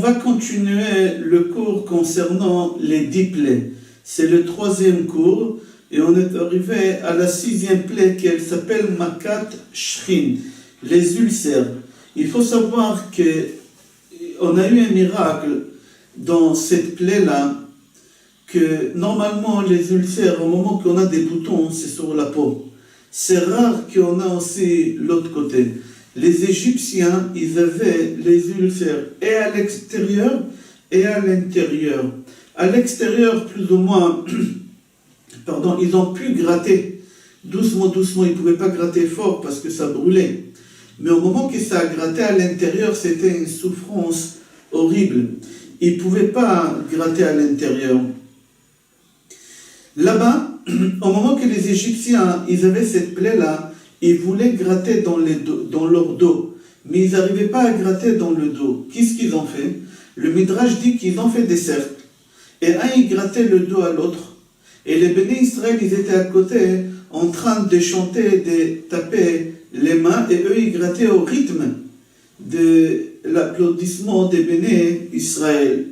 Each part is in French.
va continuer le cours concernant les 10 plaies. C'est le 3e cours et on est arrivé à la 6e plaie qui s'appelle Makat Shrin, les ulcères. Il faut savoir qu'on a eu un miracle dans cette plaie-là, que normalement les ulcères, au moment qu'on a des boutons, c'est sur la peau. C'est rare qu'on a aussi l'autre côté. Les Égyptiens, ils avaient les ulcères et à l'extérieur et à l'intérieur. À l'extérieur, plus ou moins, ils ont pu gratter doucement, doucement. Ils ne pouvaient pas gratter fort parce que ça brûlait. Mais au moment que ça a gratté à l'intérieur, c'était une souffrance horrible. Ils ne pouvaient pas gratter à l'intérieur. Là-bas, au moment que les Égyptiens, ils avaient cette plaie-là, ils voulaient gratter dans leur dos, mais ils n'arrivaient pas à gratter dans le dos. Qu'est-ce qu'ils ont fait? Le Midrash dit qu'ils ont fait des cercles. Et un, il grattait le dos à l'autre. Et les bénis Israël, ils étaient à côté, en train de chanter, de taper les mains, et eux, ils grattaient au rythme de l'applaudissement des bénis Israël.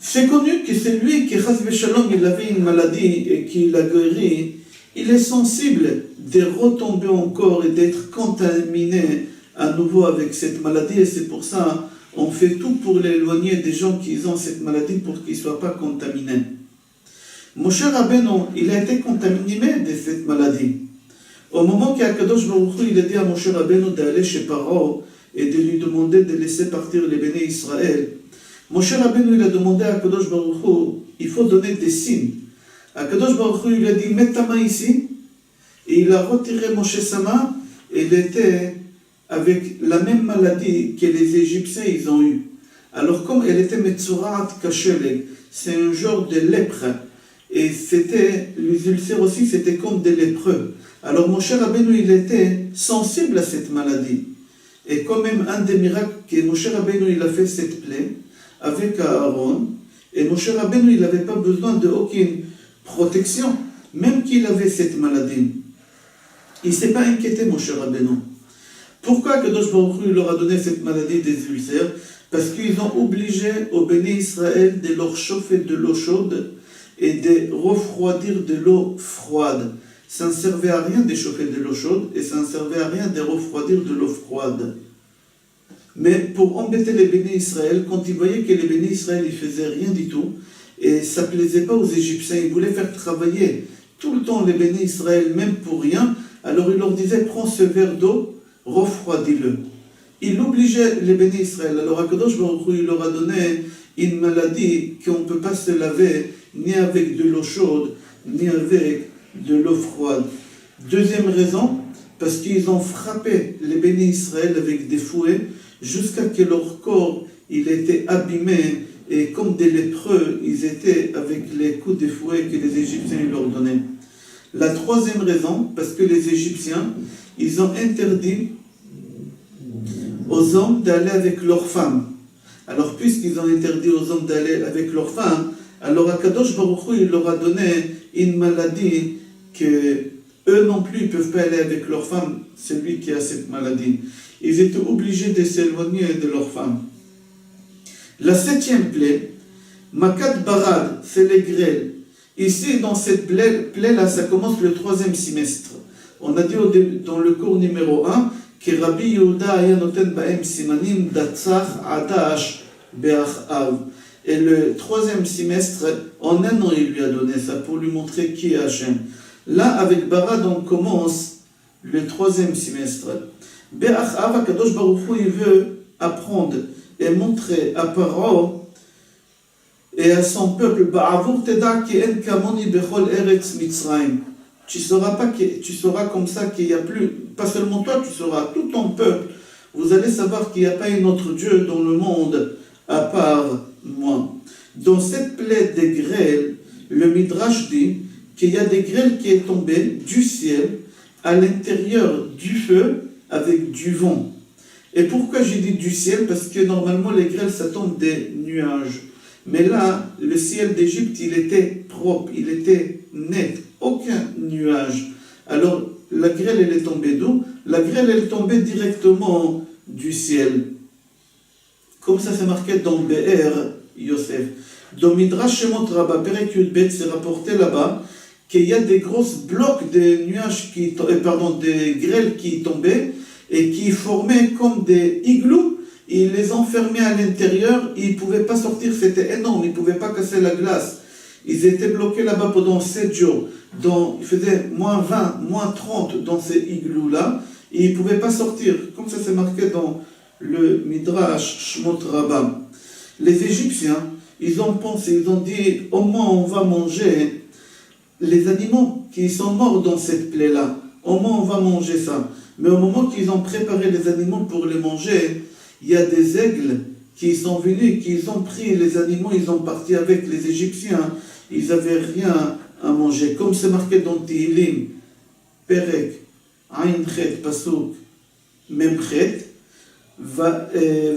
C'est connu que celui qui, Chas v'Shalom, il avait une maladie et qu'il a guéri, il est sensible de retomber encore et d'être contaminé à nouveau avec cette maladie. Et c'est pour ça on fait tout pour l'éloigner des gens qui ont cette maladie pour qu'ils ne soient pas contaminés. Moshe Rabbeinu, il a été contaminé de cette maladie. Au moment qu'Akadosh Baruch Hu, il a dit à Moshe Rabbeinu d'aller chez Paro et de lui demander de laisser partir les bénis Israël, Moshe Rabbeinu, il a demandé à Akadosh Baruch Hu, il faut donner des signes. Akadosh Baruch Hu, il a dit, mets ta main ici. Et il a retiré Moshe sa main, et il était avec la même maladie que les Égyptiens, ils ont eu. Alors, comme elle était Metsurat Kasheleg, c'est un genre de lèpre. Et les ulcères aussi, c'était comme des lépreux. Alors, Moshe Rabbeinu, il était sensible à cette maladie. Et quand même, un des miracles que Moshe Rabbeinu, il a fait cette plaie, avec Aaron, et Moshe Rabbeinu, il n'avait pas besoin d'aucune protection, même qu'il avait cette maladie. Il ne s'est pas inquiété, Moshe Rabbeinu. Pourquoi Kadosh Baruch Hu leur a donné cette maladie des ulcères? Parce qu'ils ont obligé aux bénis Israël de leur chauffer de l'eau chaude et de refroidir de l'eau froide. Ça ne servait à rien de chauffer de l'eau chaude et ça ne servait à rien de refroidir de l'eau froide. Mais pour embêter les bénis Israël, quand ils voyaient que les bénis Israël ne faisaient rien du tout, et ça ne plaisait pas aux Égyptiens, ils voulaient faire travailler tout le temps les bénis Israël, même pour rien, alors ils leur disaient, prends ce verre d'eau, refroidis-le. Il obligeait les bénis Israël. Alors Akadosh Baruch Hu, il leur a donné une maladie qu'on ne peut pas se laver ni avec de l'eau chaude, ni avec de l'eau froide. Deuxième raison, parce qu'ils ont frappé les bénis Israël avec des fouets jusqu'à ce que leur corps il était abîmé et comme des lépreux, ils étaient avec les coups de fouet que les Égyptiens leur donnaient. La troisième raison, parce que les Égyptiens, ils ont interdit aux hommes d'aller avec leurs femmes. Alors, puisqu'ils ont interdit aux hommes d'aller avec leurs femmes, alors Akadosh Baruch Hu, il leur a donné une maladie que eux non plus ne peuvent pas aller avec leurs femmes, celui qui a cette maladie. Ils étaient obligés de s'éloigner de leurs femmes. La 7e plaie, Makat Barad, c'est les grêles. Ici, dans cette plaie-là, ça commence le 3e semestre. On a dit dans le cours numéro 1 que Rabbi Yehuda aya noten baem simanim datzach adash be'achav. Et le 3e semestre, en un an, il lui a donné ça pour lui montrer qui est Hachem. Là, avec Barad, on commence le 3e semestre. Be'achav, Akadosh Baruch Hu, il veut apprendre et montrer à Paro et à son peuple, Ba'avur teda ki en kamoni bechol eretz Mitzrayim. Tu sauras comme ça qu'il n'y a plus, pas seulement toi, tu sauras, tout ton peuple. Vous allez savoir qu'il n'y a pas un autre Dieu dans le monde à part moi. Dans cette plaie des grêles, le Midrash dit qu'il y a des grêles qui sont tombées du ciel à l'intérieur du feu avec du vent. Et pourquoi j'ai dit du ciel? Parce que normalement les grêles ça tombe des nuages. Mais là, le ciel d'Égypte, il était propre, il était net, aucun nuage. Alors, la grêle, elle est tombée d'où? La grêle, elle est tombée directement du ciel. comme ça c'est marqué dans Be'er Yosef. Dans Midrash Shemot Rabbah, Perek Yud-Bet, c'est rapporté là-bas qu'il y a des grosses blocs de nuages des grêles qui tombaient et qui formaient comme des igloos. Ils les enfermaient à l'intérieur, ils ne pouvaient pas sortir, c'était énorme, ils ne pouvaient pas casser la glace. Ils étaient bloqués là-bas pendant 7 jours. Il faisait moins 20, moins 30 dans ces igloos-là, et ils ne pouvaient pas sortir. Comme ça c'est marqué dans le Midrash Shemot Rabbah. Les Égyptiens, ils ont pensé, ils ont dit, au moins on va manger les animaux qui sont morts dans cette plaie-là. Au moins on va manger ça. Mais au moment qu'ils ont préparé les animaux pour les manger, il y a des aigles qui sont venus, qui ont pris les animaux, ils ont parti avec les Égyptiens. Ils n'avaient rien à manger. Comme c'est marqué dans Tehillim, Perek, Ain Chet, Pasuk, Mem Chet,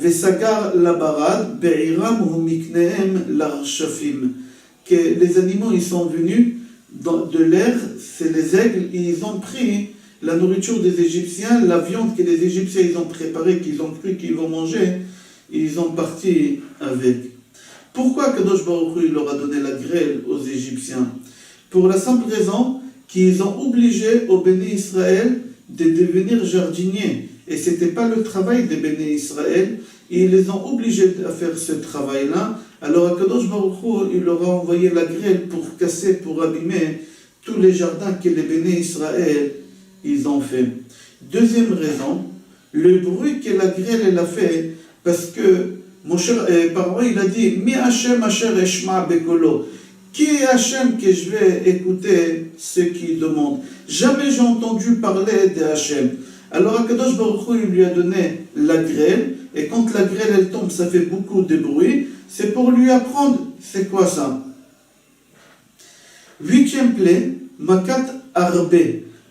Vesagar Labarad, Be'iram ou Miknehem Larshafim. Que les animaux, ils sont venus de l'air, c'est les aigles, et ils ont pris la nourriture des Égyptiens, la viande que les Égyptiens ils ont préparée, qu'ils ont cru qu'ils vont manger, ils ont parti avec. Pourquoi Kadosh Baruch Hu, il leur a donné la grêle aux Égyptiens? Pour la simple raison qu'ils ont obligé aux Béné Israël de devenir jardiniers. Et ce n'était pas le travail des Béné Israël, et ils les ont obligés à faire ce travail-là. Alors Kadosh Baruch Hu, il leur a envoyé la grêle pour casser, pour abîmer tous les jardins que les Béné Israël ils ont fait. Deuxième raison, le bruit que la grêle elle a fait, parce que Paro il a dit Mi Hashem Asher Eshma Bekolo. Qui est Hashem que je vais écouter ce qu'il demande? Jamais j'ai entendu parler de Hashem. Alors Akadosh Baruch Hu, il lui a donné la grêle, et quand la grêle elle tombe, ça fait beaucoup de bruit. C'est pour lui apprendre, c'est quoi ça? 8e plaie, Makat Arbe.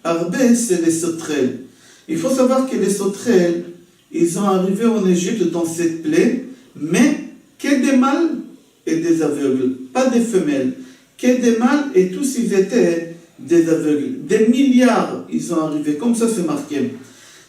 Arbe, c'est les sauterelles. Il faut savoir que les sauterelles, ils sont arrivés en Égypte dans cette plaie, mais que des mâles et des aveugles, pas des femelles. Que des mâles et tous ils étaient des aveugles. Des milliards, ils sont arrivés, comme ça c'est marqué.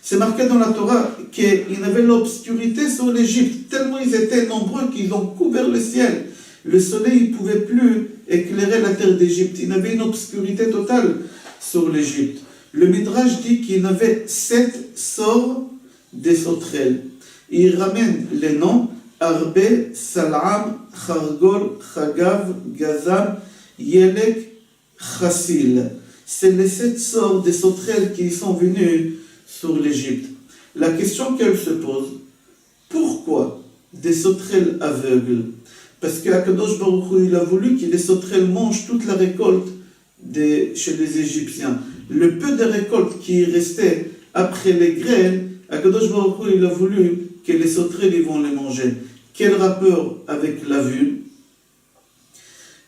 C'est marqué dans la Torah qu'il y avait l'obscurité sur l'Égypte, tellement ils étaient nombreux qu'ils ont couvert le ciel. Le soleil ne pouvait plus éclairer la terre d'Égypte. Il y avait une obscurité totale sur l'Égypte. Le Midrash dit qu'il y avait 7 sorts des sauterelles. Il ramène les noms Arbe, Salam, Khargol, Khagav, Gazam, Yelek, Chassil. C'est les 7 sorts des sauterelles qui sont venus sur l'Égypte. La question qu'elle se pose, pourquoi des sauterelles aveugles? Parce qu'Akadosh Baruch Hu, il a voulu que les sauterelles mangent toute la récolte chez les Égyptiens. Le peu de récolte qui restait après les grêles, Akadosh Baruch Hu, il a voulu que les sauterelles ils vont les manger. Quel rapport avec la vue?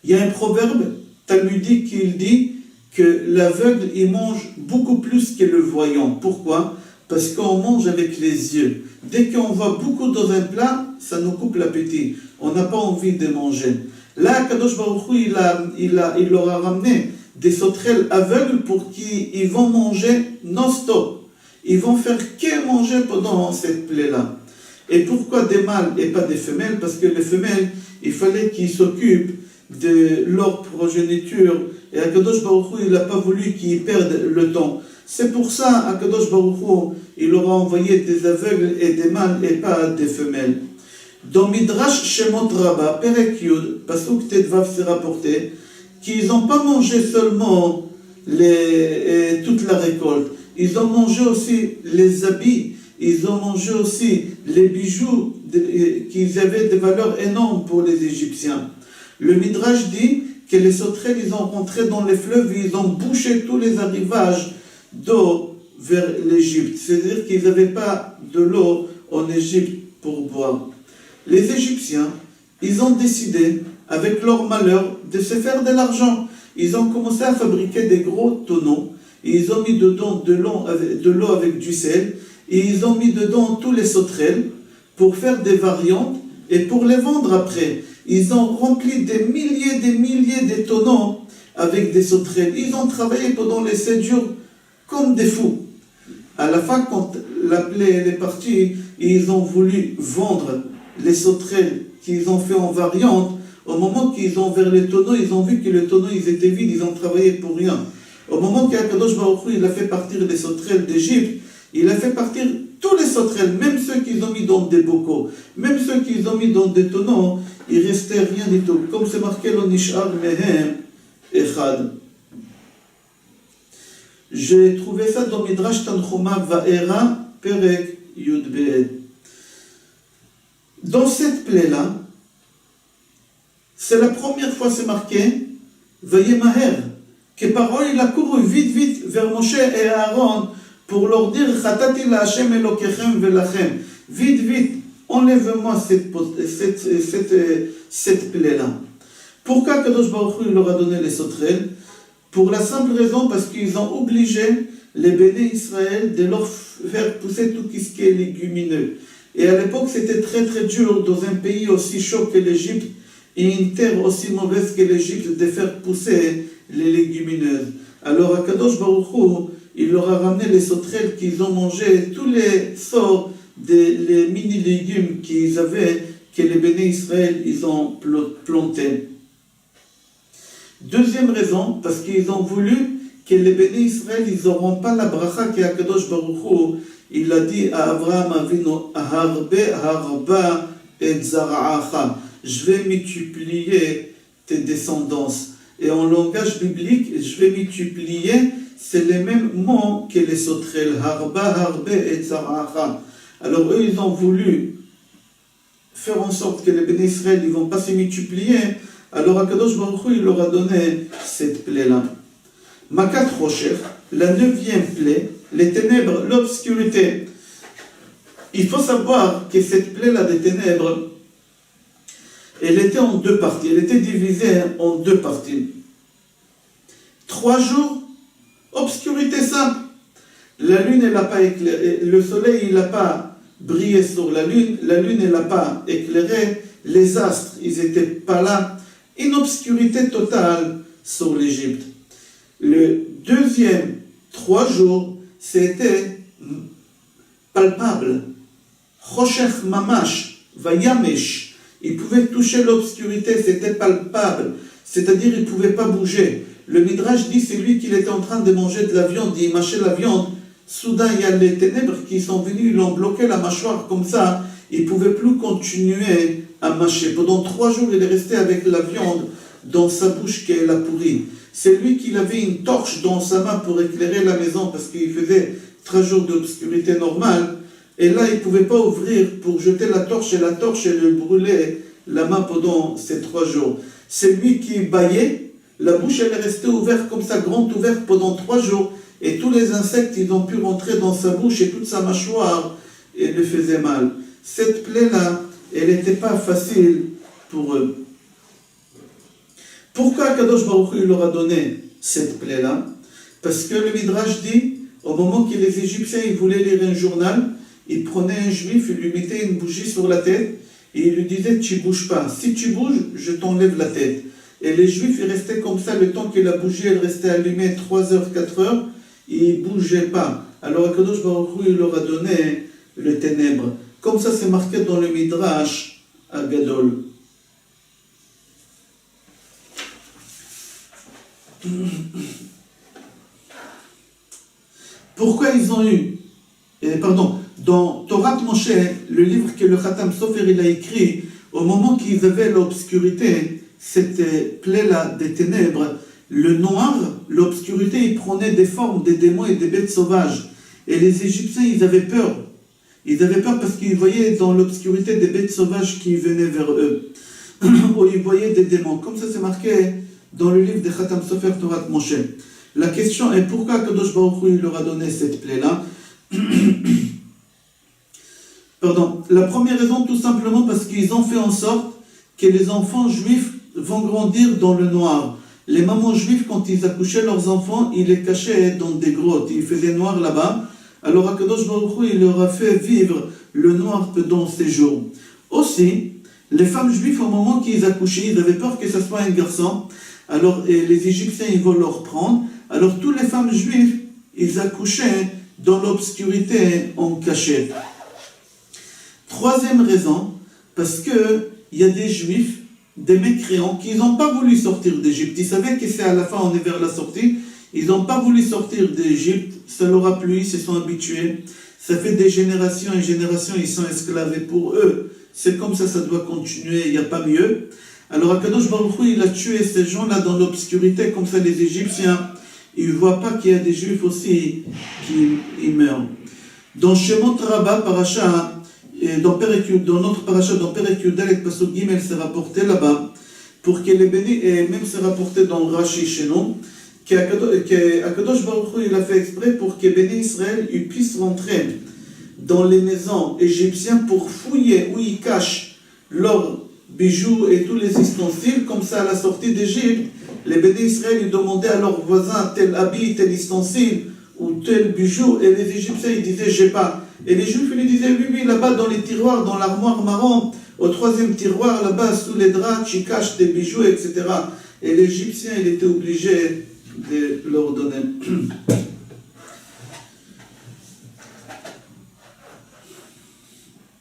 Il y a un proverbe talmudique qui dit que l'aveugle il mange beaucoup plus que le voyant. Pourquoi? Parce qu'on mange avec les yeux. Dès qu'on voit beaucoup dans un plat, ça nous coupe l'appétit. On n'a pas envie de manger. Là, Kadosh Baruch Hu, il leur a ramené des sauterelles aveugles pour qu'ils vont manger non-stop. Ils vont faire que manger pendant cette plaie-là. Et pourquoi des mâles et pas des femelles? Parce que les femelles, il fallait qu'ils s'occupent de leur progéniture. Et Akadosh Baruch Hu, il n'a pas voulu qu'ils perdent le temps. C'est pour ça, Akadosh Baruch Hu, il leur a envoyé des aveugles et des mâles et pas des femelles. Dans Midrash Shemot Rabbah, Perek Yud, Pasuk Tedvav, c'est rapporté qu'ils n'ont pas mangé seulement toute la récolte. Ils ont mangé aussi les habits, ils ont mangé aussi les bijoux qui avaient des valeurs énormes pour les Égyptiens. Le Midrash dit que les sauterelles, ils ont rentré dans les fleuves et ils ont bouché tous les arrivages d'eau vers l'Égypte. C'est-à-dire qu'ils n'avaient pas de l'eau en Égypte pour boire. Les Égyptiens, ils ont décidé, avec leur malheur, de se faire de l'argent. Ils ont commencé à fabriquer des gros tonneaux. Et ils ont mis dedans de l'eau avec du sel. Et ils ont mis dedans tous les sauterelles pour faire des variantes et pour les vendre après. Ils ont rempli des milliers de tonneaux avec des sauterelles. Ils ont travaillé pendant les 7 jours comme des fous. À la fin, quand la plaie est partie, ils ont voulu vendre les sauterelles qu'ils ont fait en variante, au moment qu'ils ont ouvert les tonneaux, ils ont vu que les tonneaux ils étaient vides, ils ont travaillé pour rien. Au moment qu'Akadosh Baruch Hu, il a fait partir les sauterelles d'Égypte, il a fait partir tous les sauterelles, même ceux qu'ils ont mis dans des bocaux, même ceux qu'ils ont mis dans des tonneaux, il restait rien du tout. Comme c'est marqué, Lo nishar mehem echad. J'ai trouvé ça dans Midrash Tanchuma Va'era, Perek Yud Be'ed. Dans cette plaie-là, c'est la première fois c'est marqué Vayemaher, que Paro il a couru vite vers Moshe et Aaron pour leur dire Chatati la Hashem Elokechem velachem. Vite, enlève-moi cette plaie-là. Pourquoi Kadosh Baruch Hu leur a donné les sauterelles? Pour la simple raison parce qu'ils ont obligé les béné Israël de leur faire pousser tout ce qui est légumineux. Et à l'époque, c'était très dur dans un pays aussi chaud que l'Égypte et une terre aussi mauvaise que l'Égypte de faire pousser les légumineuses. Alors, à Kadosh Baruch Hu, il leur a ramené les sauterelles qu'ils ont mangé, tous les sorts des mini-légumes qu'ils avaient, que les béné Israël, ils ont plantés. Deuxième raison, parce qu'ils ont voulu que les béné Israël, ils n'auront pas la bracha qui Akadosh Baruch Hu, il a dit à Abraham Avinu, harba et zara'acha, je vais multiplier tes descendances. Et en langage biblique, je vais multiplier, c'est les mêmes mots que les sauterelles, harbe et zara'acha. Alors eux, ils ont voulu faire en sorte que les béné Israël, ils ne vont pas se multiplier. Alors Akadosh Baruch Hu, il leur a donné cette plaie-là. Makat Rocher, la 9e plaie, les ténèbres, l'obscurité. Il faut savoir que cette plaie-là des ténèbres, elle était en deux parties, elle était divisée en deux parties. 3 jours, obscurité simple. La lune, elle n'a pas éclairé, le soleil, il n'a pas brillé sur la lune elle n'a pas éclairé, les astres, ils n'étaient pas là. Une obscurité totale sur l'Égypte. Le deuxième 3 jours, c'était palpable. Choshech mamash, vayamesh. Il pouvait toucher l'obscurité, c'était palpable. C'est-à-dire, il ne pouvait pas bouger. Le Midrash dit, c'est lui qui était en train de manger de la viande, il mâchait la viande. Soudain, il y a les ténèbres qui sont venues, ils l'ont bloqué la mâchoire comme ça. Il ne pouvait plus continuer à mâcher. Pendant 3 jours, il est resté avec la viande dans sa bouche qu'elle a pourri. C'est lui qui avait une torche dans sa main pour éclairer la maison parce qu'il faisait 3 jours d'obscurité normale. Et là, il ne pouvait pas ouvrir pour jeter la torche et la torche, elle lui brûlait la main pendant ces 3 jours. C'est lui qui bâillait, la bouche, elle est restée ouverte comme ça, grande ouverte pendant 3 jours. Et tous les insectes, ils ont pu rentrer dans sa bouche et toute sa mâchoire, et le faisait mal. Cette plaie-là, elle n'était pas facile pour eux. Pourquoi Kadosh Baruch Hu leur a donné cette plaie-là? Parce que le Midrash dit, au moment que les Égyptiens ils voulaient lire un journal, ils prenaient un juif, ils lui mettaient une bougie sur la tête, et ils lui disaient, tu ne bouges pas. Si tu bouges, je t'enlève la tête. Et les juifs, ils restaient comme ça, le temps que la bougie, elle restait allumée 3 heures, 4 heures, ils ne bougeaient pas. Alors Kadosh Baruch Hu, il leur a donné le ténèbre. Comme ça, c'est marqué dans le Midrash à Gadol. Pourquoi ils ont eu, dans Torah Moshe, le livre que le Khatam Sofer il a écrit, au moment qu'ils avaient l'obscurité, cette plaie-là des ténèbres, le noir, l'obscurité, il prenait des formes des démons et des bêtes sauvages. Et les Égyptiens, ils avaient peur. Ils avaient peur parce qu'ils voyaient dans l'obscurité des bêtes sauvages qui venaient vers eux. Ou ils voyaient des démons. Comme ça, c'est marqué dans le livre de Khatam Sofer Torah Moshe. La question est pourquoi Kadosh Baruch Hu leur a donné cette plaie-là? La première raison, tout simplement parce qu'ils ont fait en sorte que les enfants juifs vont grandir dans le noir. Les mamans juives, quand ils accouchaient leurs enfants, ils les cachaient dans des grottes. Il faisait noir là-bas. Alors Akadosh Baruch Hu, il leur a fait vivre le noir pendant ces jours. Aussi, les femmes juives, au moment qu'ils accouchaient, ils avaient peur que ce soit un garçon. Alors les Égyptiens, ils vont leur prendre. Alors toutes les femmes juives, ils accouchaient dans l'obscurité en cachette. Troisième raison, Parce qu'il y a des juifs, des mécréants, qui n'ont pas voulu sortir d'Égypte. Ils savaient que c'est à la fin, on est vers la sortie. Ils n'ont pas voulu sortir d'Égypte. Ça leur a plu, ils se sont habitués. Ça fait des générations et générations, ils sont esclaves. Et pour eux, c'est comme ça doit continuer, il n'y a pas mieux. Alors Akadosh Baruch Hu, il a tué ces gens-là dans l'obscurité, comme ça les Égyptiens, ils ne voient pas qu'il y a des Juifs aussi qui meurent. Dans Shemot Rabbah, paracha, dans notre paracha, dans Perek Yudalek, Pasuk Gimel, c'est rapporté là-bas, pour que les bénis, et même c'est rapporté dans Rashi chez nous, qu'Akadosh Baruch Hu, il a fait exprès pour que Béni Israël ils puissent rentrer dans les maisons égyptiennes pour fouiller où ils cachent leurs bijoux et tous les ustensiles. Comme ça, à la sortie d'Égypte, les Béni Israël ils demandaient à leurs voisins tel habit, tel ustensile ou tel bijou, et les Égyptiens ils disaient j'ai pas. Et les Juifs ils disaient oui, là-bas dans les tiroirs, dans l'armoire marron, au troisième tiroir là-bas sous les draps, tu caches tes bijoux, etc. Et l'Égyptien il était obligé de leur donner.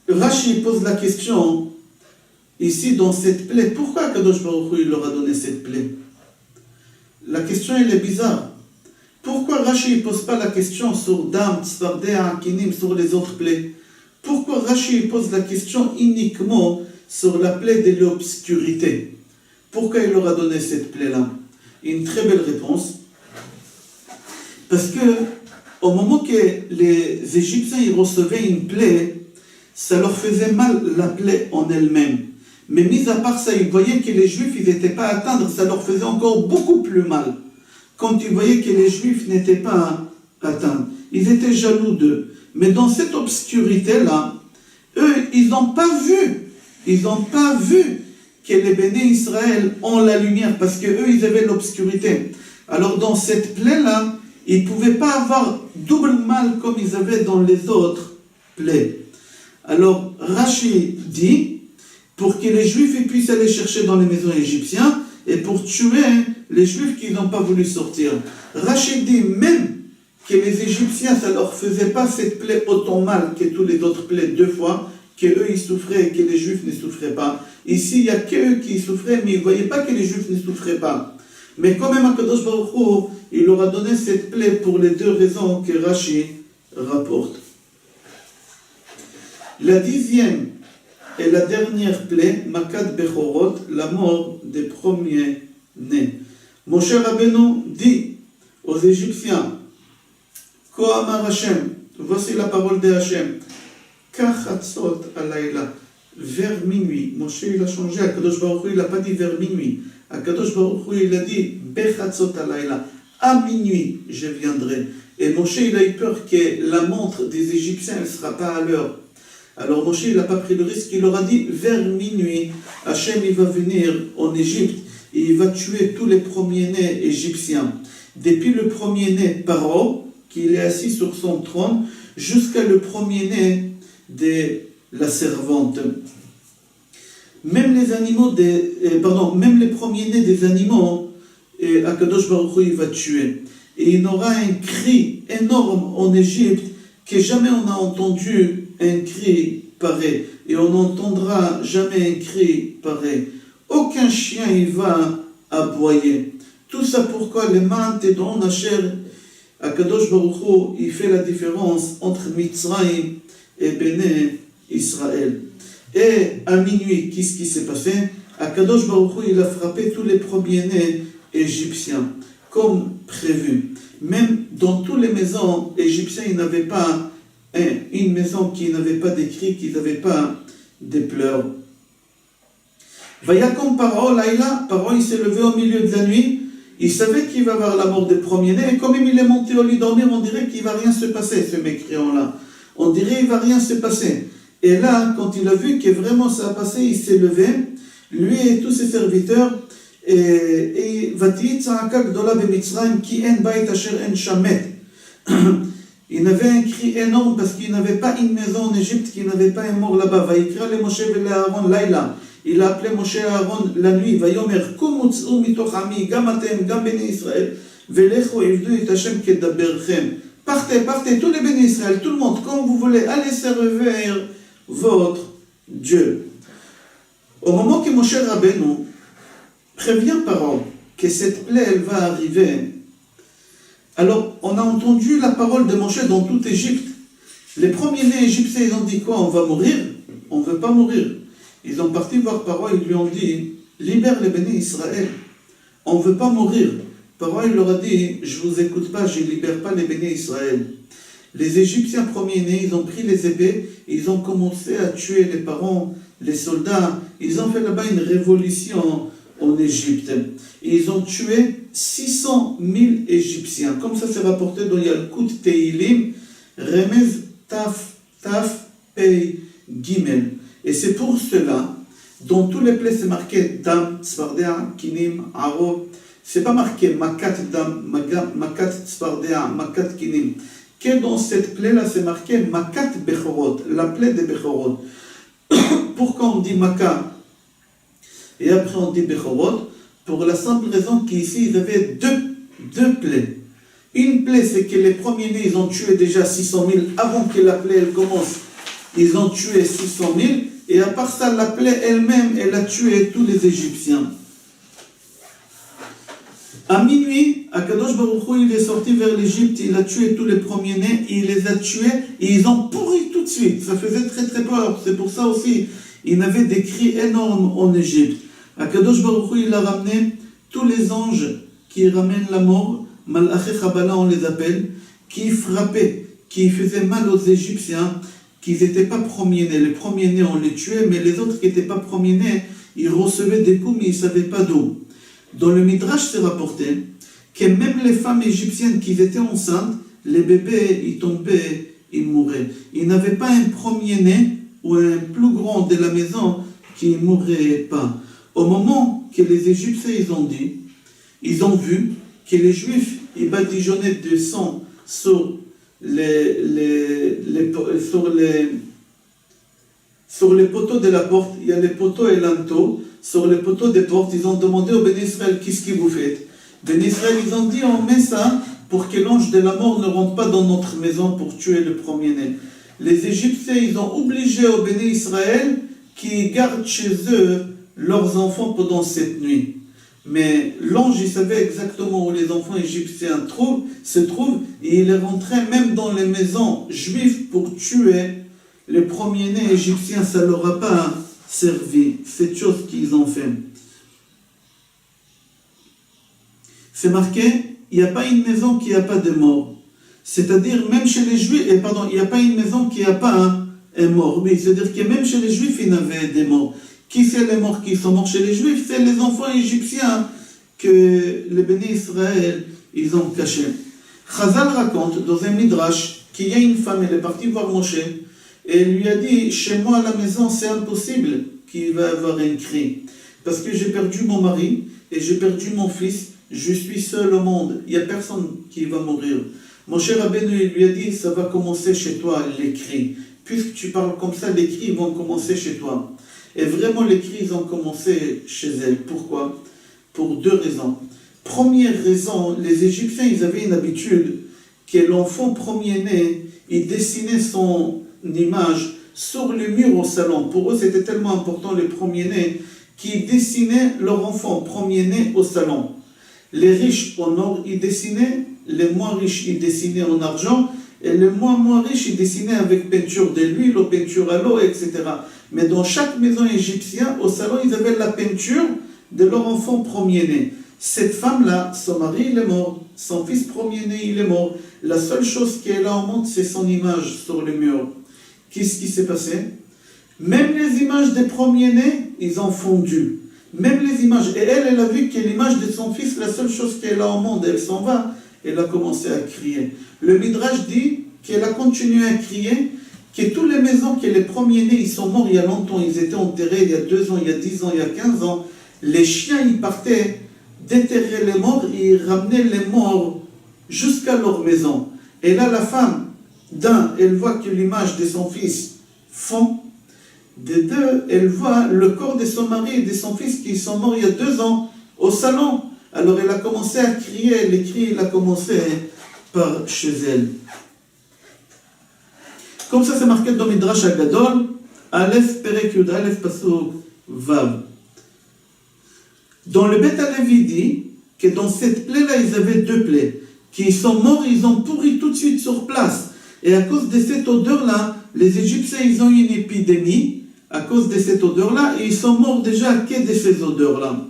Rashi pose la question ici dans cette plaie. Pourquoi Kadosh Baruch Hu il leur a donné cette plaie? La question elle est bizarre. Pourquoi Rashi ne pose pas la question sur Dam, Tzfardea, Akinim, sur les autres plaies? Pourquoi Rashi pose la question uniquement sur la plaie de l'obscurité? Pourquoi il leur a donné cette plaie-là? Une très belle réponse. Parce que au moment que les Égyptiens ils recevaient une plaie, ça leur faisait mal la plaie en elle-même. Mais mis à part ça, ils voyaient que les Juifs ils n'étaient pas atteints, ça leur faisait encore beaucoup plus mal. Quand ils voyaient que les Juifs n'étaient pas atteints, ils étaient jaloux d'eux. Mais dans cette obscurité-là, eux, ils n'ont pas vu que les bénis Israël ont la lumière, parce qu'eux, ils avaient l'obscurité. Alors dans cette plaie-là, ils ne pouvaient pas avoir double mal comme ils avaient dans les autres plaies. Alors Rashi dit, pour que les Juifs ils puissent aller chercher dans les maisons égyptiennes, et pour tuer les Juifs qui n'ont pas voulu sortir. Rashi dit même que les Égyptiens, ça ne leur faisait pas cette plaie autant mal que tous les autres plaies deux fois, qu'eux ils souffraient et que les Juifs ne souffraient pas. Ici, il n'y a qu'eux qui souffraient, mais ils ne voyaient pas que les Juifs ne souffraient pas. Mais quand même, Akadosh Baruch Hu, il leur a donné cette plaie pour les deux raisons que Rashi rapporte. La 10e et la dernière plaie, Makat Bechorot, la mort des premiers-nés. Moshe Rabbeinu dit aux Égyptiens, Ko Amar Hashem, voici la parole de Hashem, Kachatzot alayla, vers minuit. Moshe il a changé, Akadosh Baruch Hu il n'a pas dit vers minuit. Akadosh Baruch Hu il a dit Bechatzot alayla, à minuit je viendrai. Et Moshe il a eu peur que la montre des Égyptiens ne sera pas à l'heure. Alors Moshe il n'a pas pris le risque, il leur a dit vers minuit, Hachem il va venir en Égypte et il va tuer tous les premiers-nés égyptiens. Depuis le premier-né Paro, qui est assis sur son trône, jusqu'à le premier-né de la servante. Même les animaux même les premiers-nés des animaux, Akadosh Baruch Hu il va tuer. Et il y aura un cri énorme en Égypte que jamais on a entendu un cri pareil, et on n'entendra jamais un cri pareil. Aucun chien il va aboyer. Tout ça pourquoi les mantes et dans Asher, Akadosh Baruch Hu, il fait la différence entre Mitzrayim et Béné Israël. Et à minuit, qu'est-ce qui s'est passé? Akadosh Baruch Hu, il a frappé tous les premiers-nés égyptiens, comme prévu. Même dans toutes les maisons égyptiennes, il n'y avait pas une maison qui n'avait pas des cris, qui n'avait pas des pleurs. Vayakom Paro Laïla, Paro il s'est levé au milieu de la nuit, il savait qu'il va avoir la mort des premiers-nés, et quand même il est monté au lit dormir, on dirait qu'il ne va rien se passer, ce mécréant-là. On dirait qu'il ne va rien se passer. Et là, quand il a vu que vraiment ça a passé, il s'est levé, lui et tous ses serviteurs, et Vati Tza'aka Gdola B'Mitzrayim Ki En Bait Asher En Shamet. Il avait un cri énorme parce qu'il n'avait pas une maison en Égypte, qu'il n'avait pas un mort là-bas. Vaikra le Moshe et Aaron Laïla. Il a appelé Moshe et Aaron la nuit. Vayomer Kumutsu mitoch ami gam atem gam bnei Israël velecho ivdu et Hashem kedaberchem. Partez, partez, tous les bénis Israël, tout le monde, quand vous voulez, allez servir votre Dieu. Au moment que Moshe Rabbeinu prévient Paro que cette plaie, elle va arriver, alors on a entendu la parole de Moshe dans toute Égypte. Les premiers-nés égyptiens, ils ont dit quoi? On va mourir? On ne veut pas mourir. Ils ont parti voir Paro, ils lui ont dit, libère les bénis Israël. On ne veut pas mourir. Paro, il leur a dit, je ne vous écoute pas, je ne libère pas les bénis Israël. Les Égyptiens premiers-nés, ils ont pris les épées, ils ont commencé à tuer les parents, les soldats. Ils ont fait là-bas une révolution en Égypte. Et ils ont tué 600 000 Égyptiens. Comme ça, c'est rapporté dans Yalkut Teilim, Remez Taf Pei Gimel. Et c'est pour cela, dans tous les plaies, c'est marqué Dam, Tzfardea, Kinim, Aro. C'est pas marqué Makat Dam, Makat Tzfardea, Makat Kinim. Que dans cette plaie-là, c'est marqué Makat Bechorot, la plaie des Bechorot. Pourquoi on dit Makat et après on dit Bechorot? Pour la simple raison qu'ici, ils avaient deux plaies. Une plaie, c'est que les premiers-nés, ils ont tué déjà 600 000 avant que la plaie elle commence. Ils ont tué 600 000. Et à part ça, la plaie elle-même, elle a tué tous les Égyptiens. À minuit, Akadosh Baruch Hu, il est sorti vers l'Égypte, il a tué tous les premiers-nés, il les a tués et ils ont pourri tout de suite. Ça faisait très très peur. C'est pour ça aussi, il y avait des cris énormes en Égypte. Akadosh Baruch Hu, il a ramené tous les anges qui ramènent la mort, Malaché Chabala on les appelle, qui frappaient, qui faisaient mal aux Égyptiens, qui n'étaient pas premiers-nés. Les premiers-nés, on les tuait, mais les autres qui n'étaient pas premiers-nés, ils recevaient des coups, mais ils ne savaient pas d'où. Dans le Midrash, c'est rapporté que même les femmes égyptiennes qui étaient enceintes, les bébés, ils tombaient, ils mouraient. Ils n'avaient pas un premier-né ou un plus grand de la maison qui ne mourait pas. Au moment que les Égyptiens, ils ont vu que les Juifs, ils badigeonnaient de sang sur sur les poteaux de la porte. Il y a les poteaux et l'anneau. Sur les poteaux des portes, ils ont demandé au Béni Israël, qu'est-ce que vous faites? Béni Israël, ils ont dit, on met ça pour que l'ange de la mort ne rentre pas dans notre maison pour tuer le premier-né. Les Égyptiens, ils ont obligé au Béni Israël qu'ils gardent chez eux leurs enfants pendant cette nuit. Mais l'ange, il savait exactement où les enfants égyptiens se trouvent, et il est rentré même dans les maisons juives pour tuer les premiers-nés égyptiens. Ça ne leur a pas servi, cette chose qu'ils ont fait. C'est marqué, il n'y a pas une maison qui n'a pas de mort. C'est-à-dire, même chez les Juifs, il n'y a pas une maison qui n'a pas un mort. Oui, c'est-à-dire que même chez les Juifs, il y avait des morts. Qui c'est les morts qui sont morts chez les Juifs? C'est les enfants égyptiens que les bénis Israël, ils ont cachés. Chazal raconte dans un midrash qu'il y a une femme, elle est partie voir Moshe, et elle lui a dit, chez moi à la maison, c'est impossible qu'il va y avoir un cri. Parce que j'ai perdu mon mari, et j'ai perdu mon fils, je suis seul au monde, il n'y a personne qui va mourir. Moshe Rabbeinu, il lui a dit, ça va commencer chez toi, les cris. Puisque tu parles comme ça, les cris vont commencer chez toi. Et vraiment, les cris, ils ont commencé chez elle. Pourquoi? Pour deux raisons. Première raison, les Égyptiens, ils avaient une habitude que l'enfant premier-né, il dessinait son image sur le mur au salon. Pour eux, c'était tellement important, les premiers-nés, qu'ils dessinaient leur enfant premier-né au salon. Les riches en or, ils dessinaient, les moins riches, ils dessinaient en argent, et les moins riches, ils dessinaient avec peinture de l'huile, ou peinture à l'eau, etc. Mais dans chaque maison égyptienne, au salon, ils avaient la peinture de leur enfant premier-né. Cette femme-là, son mari, il est mort. Son fils premier-né, il est mort. La seule chose qu'elle a en monde, c'est son image sur le mur. Qu'est-ce qui s'est passé? Même les images des premiers-nés, ils ont fondu. Même les images. Et elle a vu que l'image de son fils, la seule chose qu'elle a au monde, elle s'en va. Elle a commencé à crier. Le Midrash dit qu'elle a continué à crier, que toutes les maisons que les premiers-nés, ils sont morts il y a longtemps, ils étaient enterrés il y a 2 ans, il y a 10 ans, il y a 15 ans, les chiens, ils partaient déterrer les morts et ils ramenaient les morts jusqu'à leur maison. Et là, la femme, elle voit que l'image de son fils fond. De deux, elle voit le corps de son mari et de son fils qui sont morts il y a 2 ans au salon. Alors elle a commencé à crier, les cris, il a commencé par chez elle. Comme ça, c'est marqué dans Midrash Agadol, Aleph Perek Yud Aleph Pasuk Vav. Dans le Beth Alevi dit que dans cette plaie-là, ils avaient deux plaies, qui sont morts, ils ont pourri tout de suite sur place. Et à cause de cette odeur-là, les Égyptiens, ils ont eu une épidémie, à cause de cette odeur-là, et ils sont morts déjà à cause de ces odeurs-là.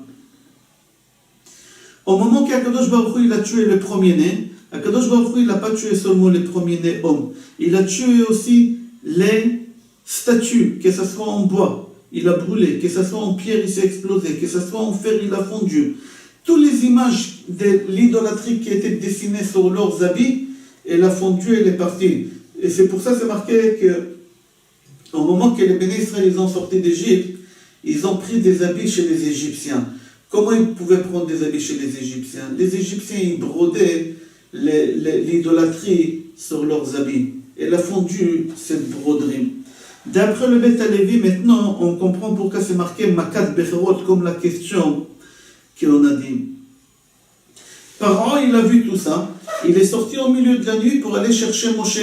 Au moment qu'Akadosh Baruch Hu, il a tué le premier-né, Akadosh Baruch Hu, il n'a pas tué seulement les premiers-nés hommes, il a tué aussi les statues, que ce soit en bois, il a brûlé, que ce soit en pierre, il s'est explosé, que ce soit en fer, il a fondu. Toutes les images de l'idolâtrie qui étaient dessinées sur leurs habits, elle a fondu, elle est partie. Et c'est pour ça que c'est marqué qu'au moment que les Béné Israël ils ont sorti d'Égypte, ils ont pris des habits chez les Égyptiens. Comment ils pouvaient prendre des habits chez les Égyptiens? Les Égyptiens, ils brodaient l'idolâtrie sur leurs habits. Elle a fondu cette broderie. D'après le Beth Alevi, maintenant, on comprend pourquoi c'est marqué Makat Becherot, comme la question qu'on a dit. Pharaon, il a vu tout ça. Il est sorti au milieu de la nuit pour aller chercher Moshe.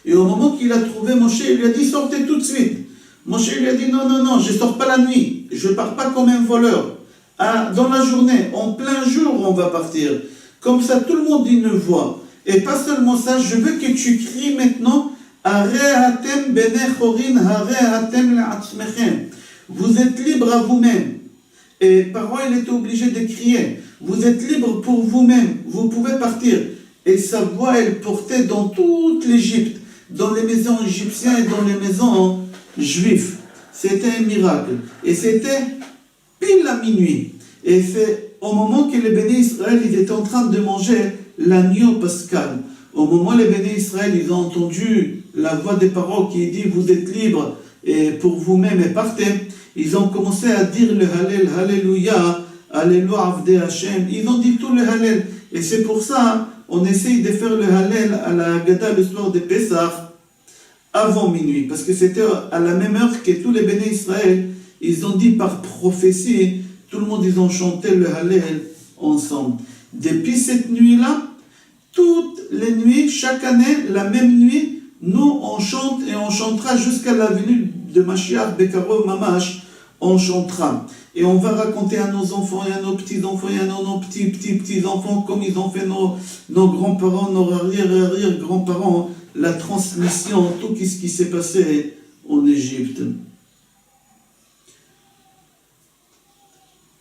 Et au moment qu'il a trouvé Moshe, il lui a dit sortez tout de suite. Moshe lui a dit non, je ne sors pas la nuit. Je ne pars pas comme un voleur. Dans la journée, en plein jour, on va partir. Comme ça, tout le monde il ne voit. Et pas seulement ça, je veux que tu cries maintenant Arehatem bene chorin, arehatem le'atzmechem. Vous êtes libre à vous-même. Et Pharaon, il était obligé de crier. Vous êtes libre pour vous-même. Vous pouvez partir. Et sa voix, elle portait dans toute l'Égypte, dans les maisons égyptiennes et dans les maisons juives. C'était un miracle. Et c'était pile à minuit. Et c'est au moment que les Béné Israël, ils étaient en train de manger l'agneau pascal. Au moment où les Béné Israël, ils ont entendu la voix des paroles qui dit vous êtes libres et pour vous-même et partez, ils ont commencé à dire le Hallel, Alléluia, Alléluia Avdei Hashem. Ils ont dit tout le Hallel. Et c'est pour ça on essaye de faire le Hallel à la Haggadah le soir de Pessah avant minuit. Parce que c'était à la même heure que tous les Béné Israël, ils ont dit par prophétie, tout le monde, ils ont chanté le Hallel ensemble. Depuis cette nuit-là, toutes les nuits, chaque année, la même nuit, nous, on chante et on chantera jusqu'à la venue de Mashiach, Bekarov Mamash, on chantera. Et on va raconter à nos enfants et à nos petits-enfants et à nos petits-enfants, comme ils ont fait nos grands-parents, nos arrière-grands-parents, la transmission, tout ce qui s'est passé en Égypte.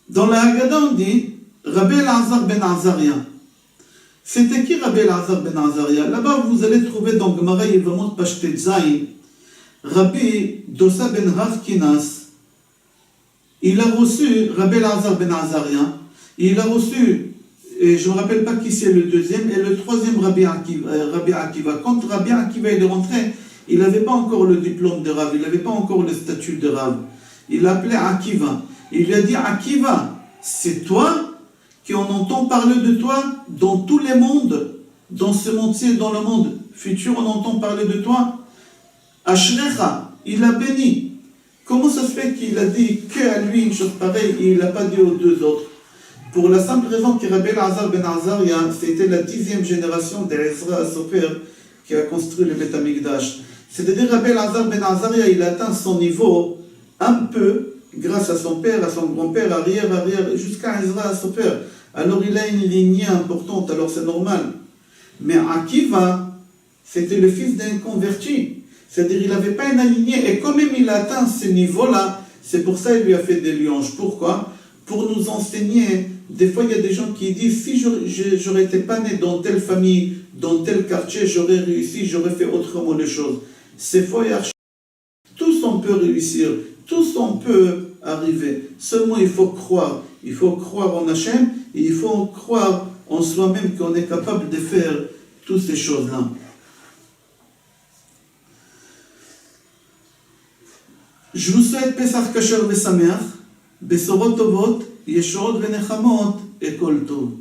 Dans la Haggadah, on dit Rabbi Elazar ben Azaria. C'était qui Rabbi Elazar ben Azaria? Là-bas, vous allez trouver dans Gemara Yevamot Pashtet Zayin, Rabbi Dosa ben Harkinas. Il a reçu Rabbi Elazar ben Azaria. Il a reçu, et je ne me rappelle pas qui c'est le deuxième, et le troisième Rabbi Akiva. Quand Rabbi Akiva est rentré, il n'avait pas encore le diplôme de Rav, il n'avait pas encore le statut de Rav. Il l'appelait Akiva. Il lui a dit Akiva, c'est toi qu'on entend parler de toi dans tous les mondes, dans ce monde-ci et dans le monde futur, on entend parler de toi. Ashrecha, il a béni. Comment ça se fait qu'il a dit qu'à lui une chose pareille et il n'a pas dit aux deux autres? Pour la simple raison que Rabbi Elazar ben Azaria, c'était la 10e génération d'Ezra Sofer qui a construit le Beth Amikdash. C'est-à-dire Rabbi Elazar ben Azaria, il a atteint son niveau un peu grâce à son père, à son grand-père, arrière, jusqu'à Ezra Sofer. Alors il a une lignée importante, alors c'est normal. Mais Akiva, c'était le fils d'un converti. C'est-à-dire qu'il n'avait pas une lignée. Et quand même il a atteint ce niveau-là, c'est pour ça qu'il lui a fait des louanges. Pourquoi? Pour nous enseigner. Des fois, il y a des gens qui disent, si j'aurais été pas né dans telle famille, dans tel quartier, j'aurais réussi, j'aurais fait autrement les choses. C'est faux et archi. Tous on peut réussir, tous on peut arriver. Seulement il faut croire. Il faut croire en Hachem et il faut croire en soi-même qu'on est capable de faire toutes ces choses-là. Je vous souhaite Pesach Kasher Vesameach, Besorot Tovot, Yeshurot Venechamot et Kol Tov.